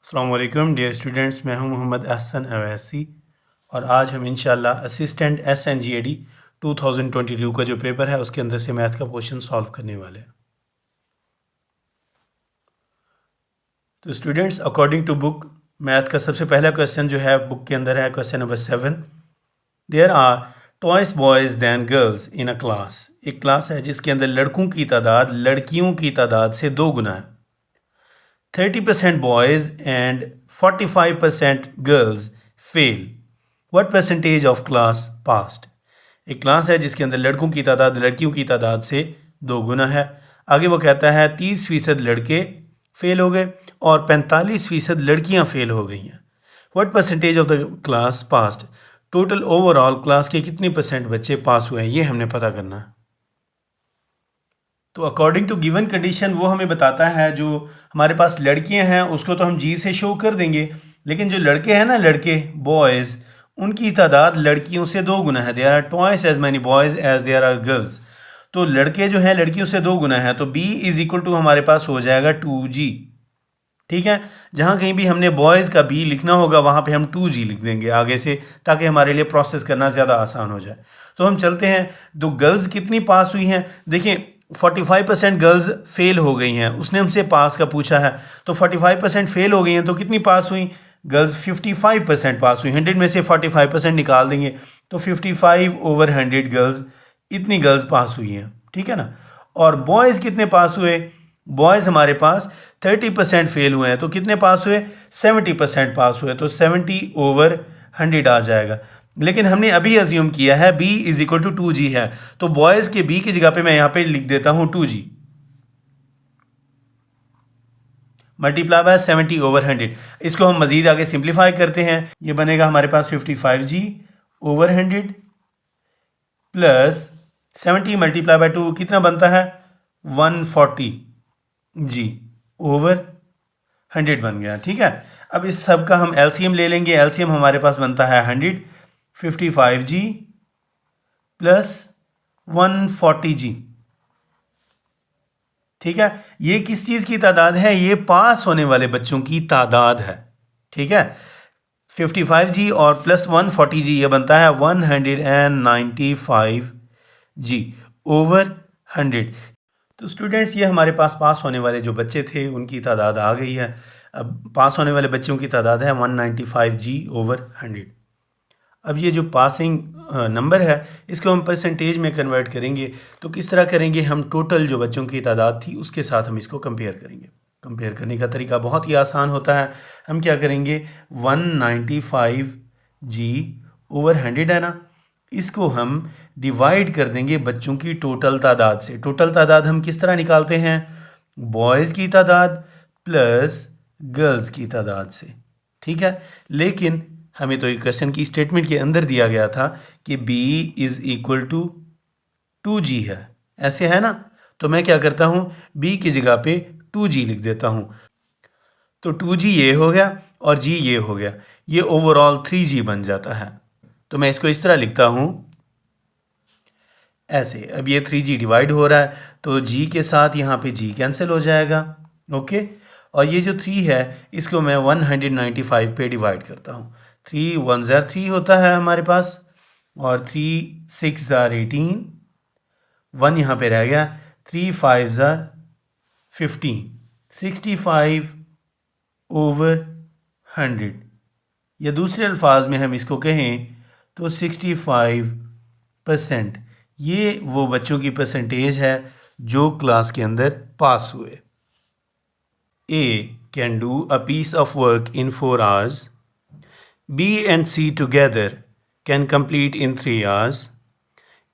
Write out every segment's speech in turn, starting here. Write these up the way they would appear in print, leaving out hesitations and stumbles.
अस्सलाम वालेकुम dear students, मैं हूं मोहम्मद अहसन अवैसी और आज हम इंशाल्लाह असिस्टेंट SNGAD 2022 का जो पेपर है उसके अंदर से मैथ का क्वेश्चन सॉल्व करने वाले हैं। तो students, according to book math का सबसे पहला क्वेश्चन जो है बुक के अंदर है question number 7। There are twice boys than girls in a class. एक क्लास है जिसके अंदर लड़कों की तादाद लड़कियों की तादाद से 2 गुना है। 30% boys and 45% girls fail. What percentage of class passed? एक क्लास है जिसके अंदर लड़कों की तादाद लड़कियों की तादाद से 2 गुना है। आगे वो कहता है 30% लड़के फेल हो गए और 45% लड़कियां फेल हो गई हैं। What percentage of the class passed? Total overall class के कितने परसेंट बच्चे पास हुए हैं ये हमने पता करना है। तो अकॉर्डिंग टू गिवन कंडीशन वो हमें बताता है जो हमारे पास लड़कियां हैं उसको तो हम जी से शो कर देंगे, लेकिन जो लड़के हैं ना, लड़के बॉयज़, उनकी तादाद लड़कियों से 2 गुना है। There are twice as many boys as there are girls. तो लड़के जो हैं लड़कियों से 2 गुना है, तो B इज़ इक्वल टू हमारे पास हो जाएगा 2G। ठीक है, जहाँ कहीं भी हमने बॉयज़ का B लिखना होगा वहाँ पे हम 2G लिख देंगे आगे से, ताकि हमारे लिए प्रोसेस करना ज़्यादा आसान हो जाए। तो हम चलते हैं, तो गर्ल्स कितनी पास हुई हैं। देखिए 45% गर्ल्स फेल हो गई हैं, उसने हमसे पास का पूछा है, तो 45% फेल हो गई हैं तो कितनी पास हुई गर्ल्स, 55% पास हुई। 100 में से 45% निकाल देंगे तो 55/100 गर्ल्स, इतनी गर्ल्स पास हुई हैं। ठीक है ना। और बॉयज़ कितने पास हुए, बॉयज़ हमारे पास 30% फेल हुए हैं, तो कितने पास हुए, 70% पास हुए, तो 70/100 आ जाएगा। लेकिन हमने अभी अज्यूम किया है B is equal to 2G है, तो बॉयज़ के B की जगह पे मैं यहाँ पे लिख देता हूँ 2G मल्टीप्लाई बाय 70/100। इसको हम मज़ीद आगे सिंप्लीफाई करते हैं, ये बनेगा हमारे पास 55G/100 प्लस 70 मल्टीप्लाई बाय 2 कितना बनता है, 140G/100 बन गया। ठीक है, अब इस सब का हम LCM ले लेंगे। LCM हमारे पास बनता है 100, 55G प्लस 140G। ठीक है, ये किस चीज़ की तादाद है, ये पास होने वाले बच्चों की तादाद है। ठीक है, 55G और प्लस 140G ये बनता है 195G/100। तो स्टूडेंट्स, ये हमारे पास होने वाले जो बच्चे थे उनकी तादाद आ गई है। अब पास होने वाले बच्चों की तादाद है 195G/100। अब ये जो पासिंग नंबर है इसको हम परसेंटेज में कन्वर्ट करेंगे। तो किस तरह करेंगे, हम टोटल जो बच्चों की तादाद थी उसके साथ हम इसको कंपेयर करेंगे। कंपेयर करने का तरीका बहुत ही आसान होता है। हम क्या करेंगे, 195G/100 है ना, इसको हम डिवाइड कर देंगे बच्चों की टोटल तादाद से। टोटल तादाद हम किस तरह निकालते हैं, बॉयज़ की तादाद प्लस गर्ल्स की तादाद से। ठीक है, लेकिन हमें तो एक क्वेश्चन की स्टेटमेंट के अंदर दिया गया था कि B is equal to 2G है, ऐसे है ना। तो मैं क्या करता हूँ, B की जगह पे 2G लिख देता हूँ। तो 2G ये हो गया और G ये हो गया, ये ओवरऑल 3G बन जाता है। तो मैं इसको इस तरह लिखता हूँ ऐसे। अब ये 3G डिवाइड हो रहा है तो G के साथ यहाँ पे G कैंसिल हो जाएगा। ओके, और ये जो 3 है इसको मैं 195 पे डिवाइड करता हूँ। 3 1 3 होता है हमारे पास, और 3 6 18, 1 यहाँ पे रह गया, 3 5 15, 65/100, या दूसरे अल्फाज में हम इसको कहें तो 65%। ये वो बच्चों की परसेंटेज है जो क्लास के अंदर पास हुए। A can do a piece of work in 4 hours. B and C together can complete in 3 hours.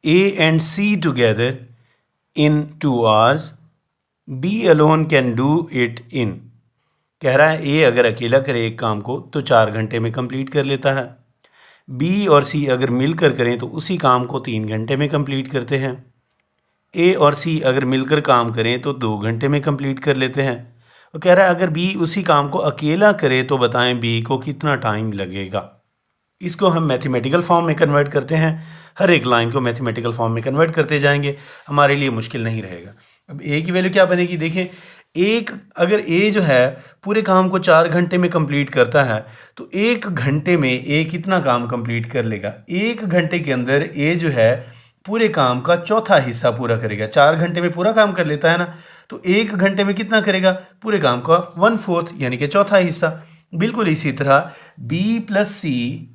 A and C together in 2 hours. B alone can do it in. कह रहा है A अगर अकेला करे एक काम को तो 4 घंटे में कंप्लीट कर लेता है। B और C अगर मिलकर करें तो उसी काम को 3 घंटे में कंप्लीट करते हैं। A और C अगर मिलकर काम करें तो 2 घंटे में कंप्लीट कर लेते हैं। वो कह रहा है अगर B उसी काम को अकेला करे तो बताएं B को कितना टाइम लगेगा। इसको हम मैथमेटिकल फॉर्म में कन्वर्ट करते हैं, हर एक लाइन को मैथमेटिकल फॉर्म में कन्वर्ट करते जाएंगे, हमारे लिए मुश्किल नहीं रहेगा। अब A की वैल्यू क्या बनेगी, देखें, एक अगर A जो है पूरे काम को 4 घंटे में कंप्लीट करता है तो 1 घंटे में ए कितना काम कंप्लीट कर लेगा? 1 घंटे के अंदर ए जो है पूरे काम का चौथा हिस्सा पूरा करेगा। 4 घंटे में पूरा काम कर लेता है ना, तो 1 घंटे में कितना करेगा? पूरे काम का 1/4 यानी कि चौथा हिस्सा। बिल्कुल इसी तरह बी प्लस सी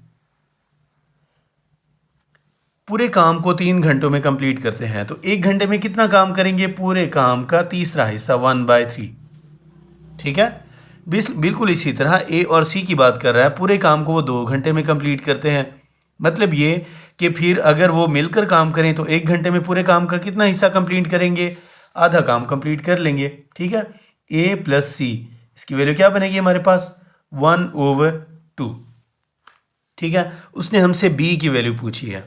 पूरे काम को 3 घंटों में कंप्लीट करते हैं तो 1 घंटे में कितना काम करेंगे? पूरे काम का तीसरा हिस्सा 1/3। ठीक है, बिल्कुल इसी तरह ए और सी की बात कर रहा है, पूरे काम को वो 2 घंटे में कंप्लीट करते हैं। मतलब ये कि फिर अगर वो मिलकर काम करें तो 1 घंटे में पूरे काम का कितना हिस्सा कंप्लीट करेंगे? आधा काम कंप्लीट कर लेंगे। ठीक है, ए प्लस सी इसकी वैल्यू क्या बनेगी हमारे पास? 1/2। ठीक है, उसने हमसे बी की वैल्यू पूछी है।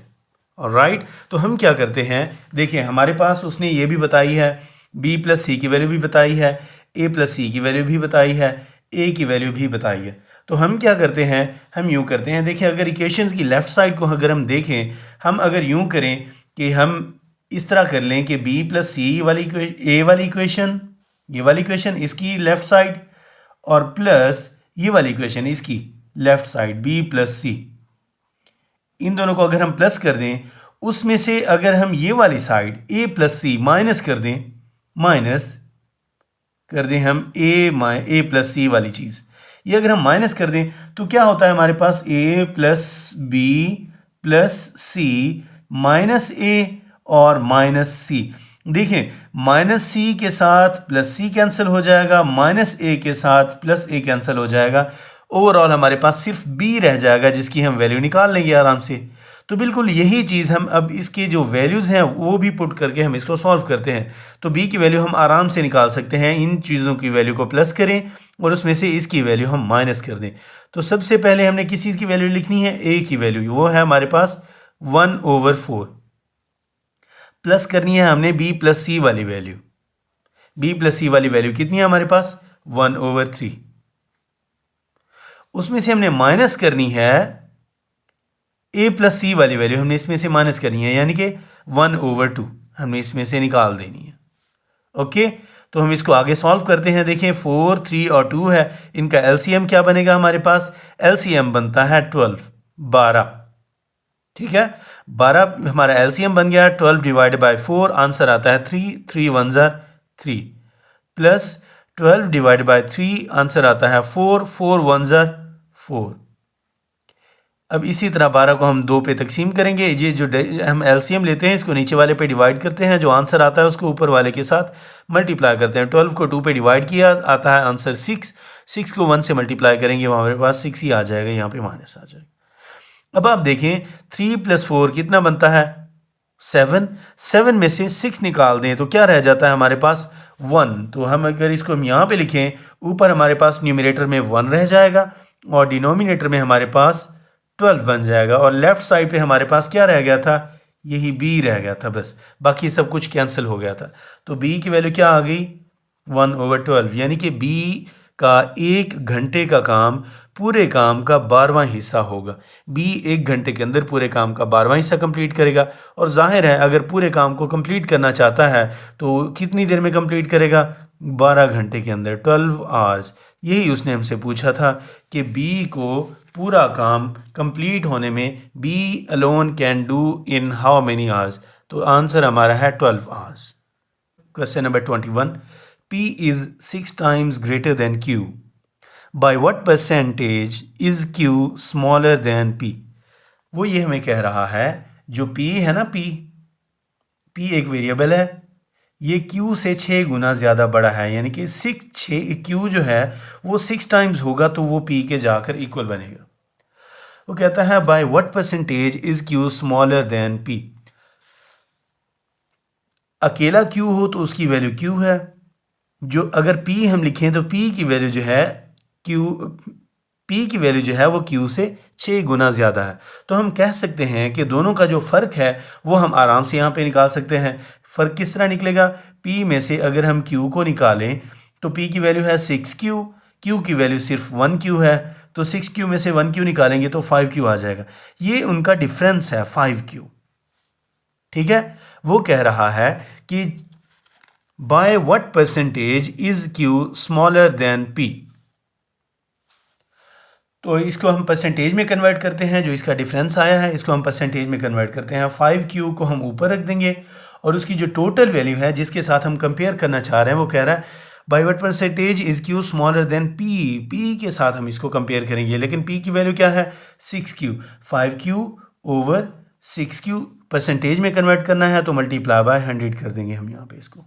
ऑलराइट, तो हम क्या करते हैं, देखिए हमारे पास उसने ये भी बताई है, बी प्लस सी की वैल्यू भी बताई है, ए प्लस सी की वैल्यू भी बताई है, ए की वैल्यू भी बताई है। तो हम क्या करते हैं, हम यूँ करते हैं, देखिए अगर इक्वेशंस की लेफ़्ट साइड को अगर हम देखें, हम अगर यूँ करें कि हम इस तरह कर लें कि बी प्लस सी वाली ए वाली इक्वेशन, ये वाली इक्वेशन इसकी लेफ़्ट साइड और प्लस ये वाली इक्वेशन इसकी लेफ़्ट साइड बी प्लस सी, इन दोनों को अगर हम प्लस कर दें, उसमें से अगर हम ये वाली साइड ए प्लस सी माइनस कर दें, माइनस कर दें हम ए प्लस सी वाली चीज़, ये अगर हम माइनस कर दें तो क्या होता है हमारे पास? ए प्लस बी प्लस सी माइनस ए और माइनस सी। देखिए माइनस सी के साथ प्लस सी कैंसिल हो जाएगा, माइनस ए के साथ प्लस ए कैंसिल हो जाएगा, ओवरऑल हमारे पास सिर्फ बी रह जाएगा जिसकी हम वैल्यू निकाल लेंगे आराम से। तो बिल्कुल यही चीज़ हम अब इसके जो वैल्यूज़ हैं वो भी पुट करके हम इसको सॉल्व करते हैं। तो बी की वैल्यू हम आराम से निकाल सकते हैं, इन चीज़ों की वैल्यू को प्लस करें और उसमें से इसकी वैल्यू हम माइनस कर दें। तो सबसे पहले हमने किस चीज़ की वैल्यू लिखनी है? ए की वैल्यू, वो है हमारे पास 1/4। प्लस करनी है हमने बी प्लस सी वाली वैल्यू, बी प्लस सी वाली वैल्यू कितनी है हमारे पास? 1/3। उसमें से हमने माइनस करनी है ए प्लस सी वाली वैल्यू, हमने इसमें से माइनस करनी है, यानी कि 1/2 हमने इसमें से निकाल देनी है। ओके, तो हम इसको आगे सॉल्व करते हैं। देखें 4, 3 और 2 है, इनका एलसीएम क्या बनेगा हमारे पास? एलसीएम बनता है 12। ठीक है, 12 हमारा एलसीएम बन गया। 12 डिवाइड बाय 4 आंसर आता है 3, 3 1 ज़ा 3, प्लस 12 डिवाइड बाय 3 आंसर आता है 4, 4 1 ज़ा 4। अब इसी तरह 12 को हम 2 पे तकसीम करेंगे, ये जो हम एलसीएम लेते हैं इसको नीचे वाले पे डिवाइड करते हैं, जो आंसर आता है उसको ऊपर वाले के साथ मल्टीप्लाई करते हैं। 12 को 2 पे डिवाइड किया, आता है आंसर 6, 6 को 1 से मल्टीप्लाई करेंगे हमारे पास 6 ही आ जाएगा, यहाँ पे माइनस आ जाएगा। अब आप देखें 3 + 4 कितना बनता है? 7, 7 में से 6 निकाल दें तो क्या रह जाता है हमारे पास? 1। तो हम अगर इसको हम यहाँ पे लिखें, ऊपर हमारे पास न्यूमरेटर में 1 रह जाएगा और डिनोमिनेटर में हमारे पास 12 बन जाएगा, और लेफ़्ट साइड पे हमारे पास क्या रह गया था? यही b रह गया था, बस बाकी सब कुछ कैंसिल हो गया था। तो b की वैल्यू क्या आ गई? 1/12, यानी कि b का 1 घंटे का काम पूरे काम का 12वां हिस्सा होगा। b 1 घंटे के अंदर पूरे काम का 12वां हिस्सा कंप्लीट करेगा, और जाहिर है अगर पूरे काम को कंप्लीट करना चाहता है तो कितनी देर में कंप्लीट करेगा? 12 घंटे के अंदर, 12 आवर्स। यही उसने हमसे पूछा था कि बी को पूरा काम कंप्लीट होने में be alone can do in how many hours? तो आंसर हमारा है 12 hours. Question number 21, P is 6 times greater than Q. By what percentage is Q smaller than P? वो ये हमें कह रहा है, जो P है ना, P एक वेरिएबल है, ये Q से 6 गुना ज़्यादा बड़ा है, यानी कि 6 Q जो है वो 6 टाइम्स होगा तो वो P के जाकर इक्वल बनेगा। वो कहता है by what percentage is Q smaller than P? अकेला Q हो तो उसकी वैल्यू Q है, जो अगर P हम लिखें तो P की वैल्यू जो है वो Q से 6 गुना ज़्यादा है। तो हम कह सकते हैं कि दोनों का जो फ़र्क है वो हम आराम से यहाँ पे निकाल सकते हैं। फ़र्क किस तरह निकलेगा? P में से अगर हम Q को निकालें तो P की वैल्यू है 6Q, Q की वैल्यू सिर्फ 1Q है, तो 6Q में से 1Q निकालेंगे तो 5Q आ जाएगा। ये उनका डिफरेंस है 5Q। ठीक है, वो कह रहा है कि by what percentage is Q smaller than P? तो इसको हम परसेंटेज में कन्वर्ट करते हैं, जो इसका डिफरेंस आया है इसको हम परसेंटेज में कन्वर्ट करते हैं। 5Q को हम ऊपर रख देंगे और उसकी जो टोटल वैल्यू है जिसके साथ हम कंपेयर करना चाह रहे हैं वो कह रहा है by what percentage is Q smaller than P के साथ हम इसको कंपेयर करेंगे, लेकिन P की वैल्यू क्या है 6Q। 5Q over 6Q percentage में कन्वर्ट करना है तो मल्टीप्लाई बाय 100 कर देंगे हम यहाँ पे इसको।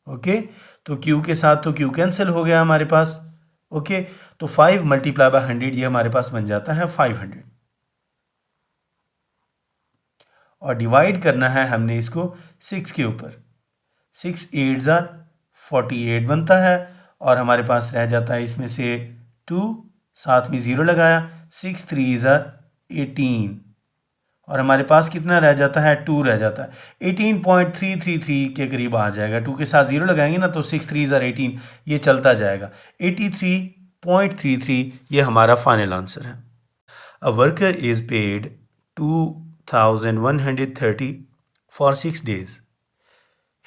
ओके, तो Q के साथ तो Q कैंसिल हो गया हमारे पास। ओके, तो 5 मल्टीप्लाई बाय 100 ये हमारे पास बन जाता है 500 और डिवाइड करना है हमने इसको 6 के ऊपर। 6 8 ज़ार 48 बनता है और हमारे पास रह जाता है इसमें से 2, साथ में 0 लगाया, 6 3 ज़ार 18 और हमारे पास कितना रह जाता है 2 रह जाता है। 18.333 के करीब आ जाएगा। 2 के साथ 0 लगाएंगे ना तो 6 3 ज़ार 18 ये चलता जाएगा। 83.33 ये हमारा फाइनल आंसर है। A worker is paid 2130 for 6 days.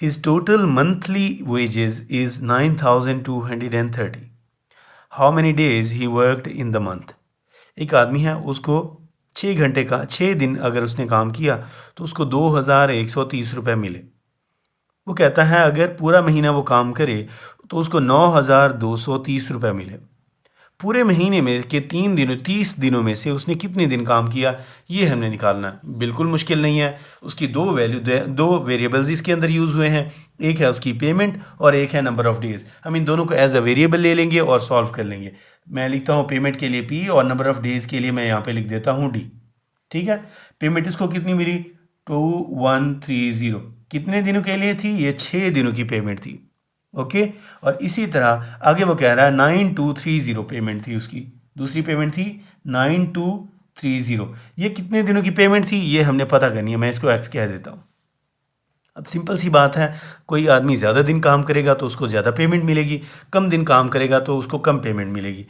His total monthly wages is 9230. How many days he worked in the month? एक आदमी है, उसको 6 दिन अगर उसने काम किया तो उसको 2130 रुपये मिले। वो कहता है अगर पूरा महीना वो काम करे तो उसको 9230 रुपये मिले। पूरे महीने में के 30 दिनों में से उसने कितने दिन काम किया ये हमने निकालना है। बिल्कुल मुश्किल नहीं है। उसकी दो वेरिएबल्स इसके अंदर यूज़ हुए हैं, एक है उसकी पेमेंट और एक है नंबर ऑफ़ डेज़। हम इन दोनों को एज अ वेरिएबल ले लेंगे और सॉल्व कर लेंगे। मैं लिखता हूँ पेमेंट के लिए P और नंबर ऑफ़ डेज़ के लिए मैं यहाँ पे लिख देता हूँ D। ठीक है, पेमेंट इसको कितनी मिली 2130। कितने दिनों के लिए थी ये 6 दिनों की पेमेंट थी। ओके, और इसी तरह आगे वो कह रहा है 9230 पेमेंट थी उसकी। दूसरी पेमेंट थी 9230। ये कितने दिनों की पेमेंट थी ये हमने पता करनी है। मैं इसको एक्स कह देता हूँ। अब सिंपल सी बात है, कोई आदमी ज़्यादा दिन काम करेगा तो उसको ज़्यादा पेमेंट मिलेगी, कम दिन काम करेगा तो उसको कम पेमेंट मिलेगी।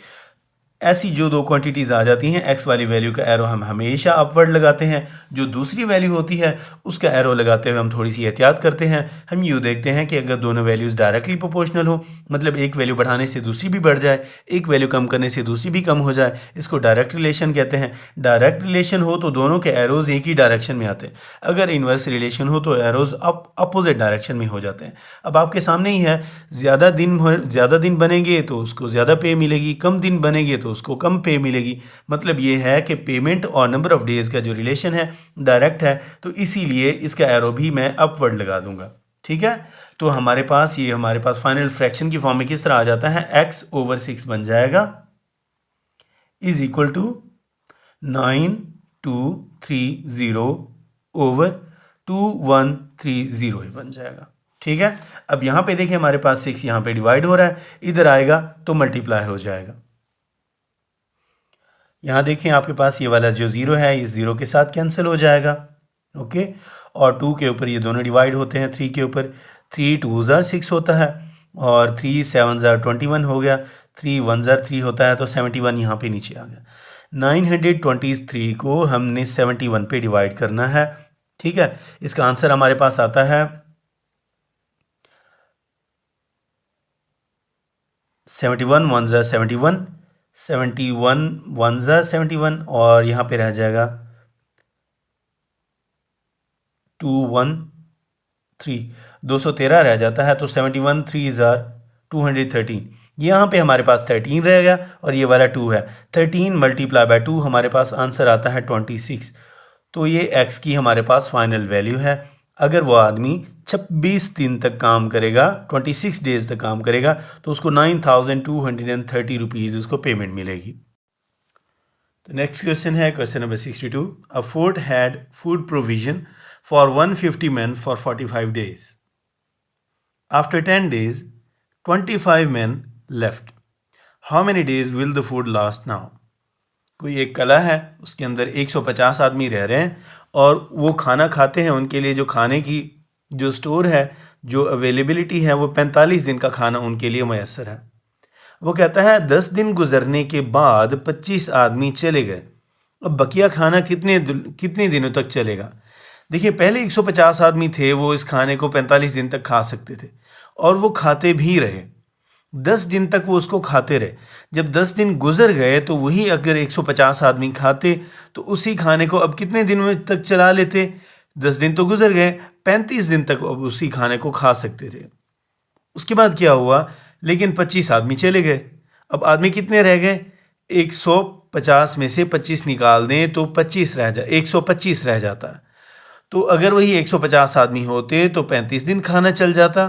ऐसी जो दो क्वांटिटीज़ आ जाती हैं, एक्स वाली वैल्यू का एरो हम हमेशा अपवर्ड लगाते हैं। जो दूसरी वैल्यू होती है उसका एरो लगाते हुए हम थोड़ी सी एहतियात करते हैं। हम यूँ देखते हैं कि अगर दोनों वैल्यूज़ डायरेक्टली प्रोपोर्शनल हो, मतलब एक वैल्यू बढ़ाने से दूसरी भी बढ़ जाए, एक वैल्यू कम करने से दूसरी भी कम हो जाए, इसको डायरेक्ट रिलेशन कहते हैं। डायरेक्ट रिलेशन हो तो दोनों के एरोज़ एक ही डायरेक्शन में आते हैं। अगर इन्वर्स रिलेशन हो तो एरोज़ अपोजिट डायरेक्शन में हो जाते हैं। अब आपके सामने ही है, ज़्यादा दिन बनेंगे तो उसको ज़्यादा पे मिलेगी, कम दिन बनेंगे तो उसको कम पे मिलेगी। मतलब ये है कि पेमेंट और नंबर ऑफ़ डेज़ का जो रिलेशन है डायरेक्ट है, तो इसीलिए इसका एरो भी मैं अपवर्ड लगा दूंगा। ठीक है, तो हमारे पास फाइनल फ्रैक्शन की फॉर्म में किस तरह आ जाता है, x/6 बन जाएगा इज इक्वल टू 9230/2130 बन जाएगा। ठीक है, अब यहाँ पे देखिए हमारे पास 6 यहाँ पे डिवाइड हो रहा है, इधर आएगा तो मल्टीप्लाई हो जाएगा। यहाँ देखें आपके पास ये वाला जो 0 है इस 0 के साथ कैंसिल हो जाएगा। ओके, और 2 के ऊपर ये दोनों डिवाइड होते हैं। 3 के ऊपर 3 2 ज़ार 6 होता है और 3 7 ज़ार 21 हो गया। 3 1 ज़ार 3 होता है तो 71 यहाँ पे नीचे आ गया। 923 को हमने 71 पे डिवाइड करना है। ठीक है, इसका आंसर हमारे पास आता है 71 1 ज़ार 71, 71 1 ज़ार 71 और यहाँ पे रह जाएगा 213, 213 रह जाता है। तो 71 3 ज़ार 213, यहाँ पे हमारे पास 13 रह गया और ये वाला 2 है। 13 मल्टीप्लाई बाय 2 हमारे पास आंसर आता है 26। तो ये x की हमारे पास फाइनल वैल्यू है। अगर वो आदमी 26 दिन तक काम करेगा, 26 डेज तक काम करेगा तो उसको 9230 रुपीज़ उसको पेमेंट मिलेगी। तो नेक्स्ट क्वेश्चन है question number 62। A fort had food provision for 150 men for 45 days. After 10 days, 25 men left. How many days will the food last now? कोई एक कला है, उसके अंदर 150 आदमी रह रहे हैं और वो खाना खाते हैं। उनके लिए जो खाने की जो स्टोर है, जो अवेलेबिलिटी है, वो 45 दिन का खाना उनके लिए मैसर है। वो कहता है 10 दिन गुजरने के बाद 25 आदमी चले गए। अब बकिया खाना कितने दिनों तक चलेगा? देखिए, पहले 150 आदमी थे, वो इस खाने को 45 दिन तक खा सकते थे और वो खाते भी रहे। 10 दिन तक वो उसको खाते रहे। जब 10 दिन गुजर गए तो वही अगर 150 आदमी खाते तो उसी खाने को अब कितने दिन में तक चला लेते? 10 दिन तो गुजर गए, 35 दिन तक अब उसी खाने को खा सकते थे। उसके बाद क्या हुआ? लेकिन 25 आदमी चले गए। अब आदमी कितने रह गए? 150 में से 25 निकाल दें तो 125 रह जाता। तो अगर वही 150 आदमी होते तो 35 दिन खाना चल जाता,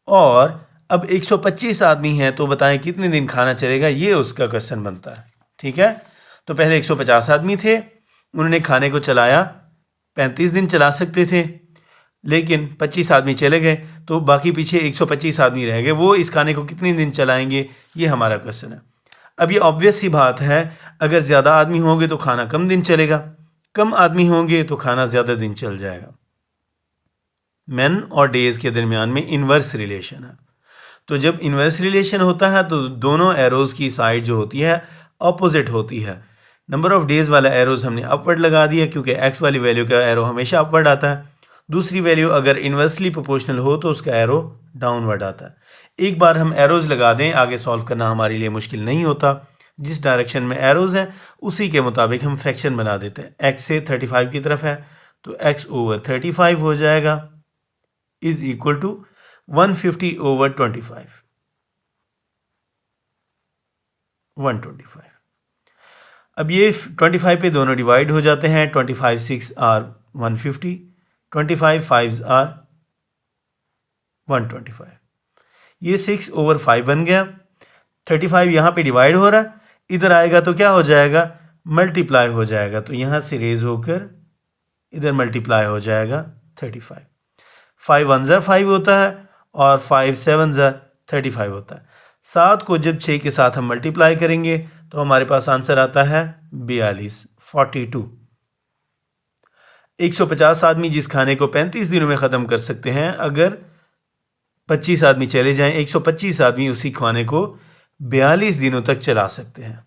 और अब 125 आदमी हैं तो बताएं कितने दिन खाना चलेगा, ये उसका क्वेश्चन बनता है। ठीक है, तो पहले 150 आदमी थे, उन्होंने खाने को चलाया, 35 दिन चला सकते थे, लेकिन 25 आदमी चले गए तो बाकी पीछे 125 आदमी रह गए, वो इस खाने को कितने दिन चलाएंगे, ये हमारा क्वेश्चन है। अब ये ऑब्वियस सी बात है, अगर ज़्यादा आदमी होंगे तो खाना कम दिन चलेगा, कम आदमी होंगे तो खाना ज़्यादा दिन चल जाएगा। मैन और डेज के दरमियान में इन्वर्स रिलेशन है। तो जब इन्वर्स रिलेशन होता है तो दोनों एरोज़ की साइड जो होती है अपोजिट होती है। नंबर ऑफ़ डेज़ वाला एरोज़ हमने अपवर्ड लगा दिया क्योंकि एक्स वाली वैल्यू का एरो हमेशा अपवर्ड आता है। दूसरी वैल्यू अगर इन्वर्सली प्रोपोर्शनल हो तो उसका एरो डाउनवर्ड आता है। एक बार हम एरोज़ लगा दें, आगे सॉल्व करना हमारे लिए मुश्किल नहीं होता। जिस डायरेक्शन में एरोज़ हैं उसी के मुताबिक हम फ्रैक्शन बना देते हैं। एक्स से 35 की तरफ है तो x/35 हो जाएगा इज़ इक्वल टू 150/25, 125। अब ये 25 पे दोनों डिवाइड हो जाते हैं। 25 6 आर 150, 25 5 आर 125। ये 6/5 बन गया। 35 यहाँ पे डिवाइड हो रहा है, इधर आएगा तो क्या हो जाएगा? मल्टीप्लाई हो जाएगा। तो यहाँ से रेज होकर इधर मल्टीप्लाई हो जाएगा 35। 5 1 ज़ा 5 होता है और 5 7 ज़ा 35 होता है। 7 को जब 6 के साथ हम मल्टीप्लाई करेंगे तो हमारे पास आंसर आता है 42। 150 आदमी जिस खाने को 35 दिनों में ख़त्म कर सकते हैं, अगर 25 आदमी चले जाएं, 125 आदमी उसी खाने को 42 दिनों तक चला सकते हैं।